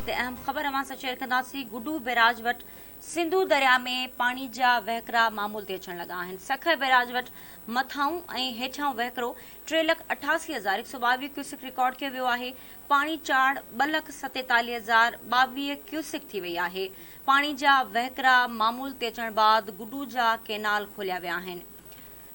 मज़ीद अहम ख़बर अवां सां शेयर कंदासीं। गुडू बैराज वटि सिंधू दरिया में पाणी जा वहिकरा मामूल ते अचण लॻा आहिनि। सखर बैराज वटि मथाऊं ऐं हेठां वहिकरो 3,88,122 क्यूसिक रिकॉर्ड कयो वियो आहे। पाणी चाड़ 2,47,022 क्यूसिक थी वई आहे। पाणी जा वहिकरा मामूल ते अचण बाद गुडू जा केनाल खोलिया विया आहिनि।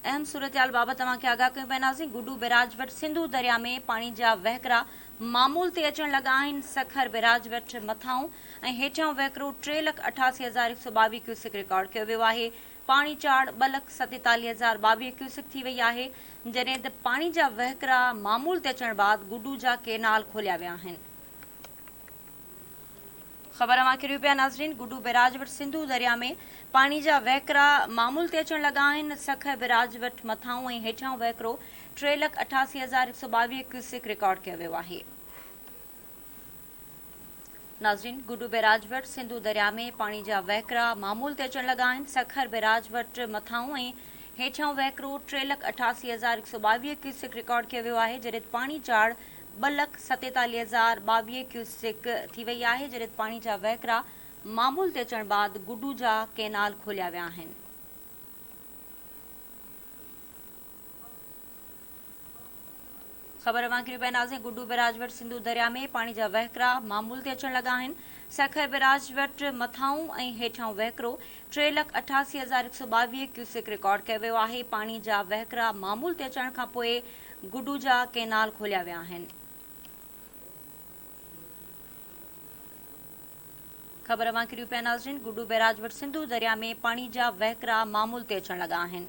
अहम सूरतहाल बाबति तव्हांखे आगाह कयूं पिया। गुडू बैराज वटि सिंधू दरिया में पाणी जा वहिकरा मामूल ते अचण लॻा आहिनि। सखर बैराज वटि मथाऊं ऐं हेठां वहिकरो 3,88,122 क्यूसिक रिकॉर्ड कयो वियो आहे। पाणी चाड़ 2,47,022 क्यूसिक थी वई आहे, जॾहिं त पाणी जा वहिकरा मामूल ते अचण बाद गुडू जा केनाल खोलिया विया आहिनि। ख़बर अवां किरियो पिया नाज़रीन। गुडू बैराज वटि सिंधू दरिया में पाणी जा वहिकरा मामूल ते अचण लॻा आहिनि। सखर बैराज वटि मथाऊं ऐं हेठां वहिकरो 3,88,122 क्यूसिक रिकॉर्ड कयो वियो आहे। नाज़रीन, गुडू बैराज वटि सिंधू दरिया में पाणी जा वहिकरा मामूल ते अचण लॻा आहिनि। सखर बैराज वटि मथाऊं ऐं हेठां वहिकरो 3,88,122 क्यूसिक रिकॉर्ड कयो वियो आहे, जॾहिं पाणी चाड़ 2,47,022 क्यूसिक थी वई आहे, जॾहिं पाणी जा वहिकरा मामूल ते अचण बाद गुडू जा केनाल खोलिया विया आहिनि। ख़बर अवां किरियो पिया नाज़रीन। गुडू बैराज वटि सिंधू दरिया में पाणी जा वहिकरा मामूल ते अचण लॻा आहिनि। सखर बैराज वटि मथाऊं ऐं हेठां वहिकरो 3,88,122 क्यूसिक रिकॉर्ड कयो वियो आहे। पाणी जा वहिकरा मामूल ते अचण खां पोइ गुडू जा केनाल खोलिया विया आहिनि। ख़बर अवां किरियो पिया नाज़रीन। गुडू बैराज वटि सिंधू दरिया में पाणी जा वहिकरा मामूल ते अचण लॻा आहिनि।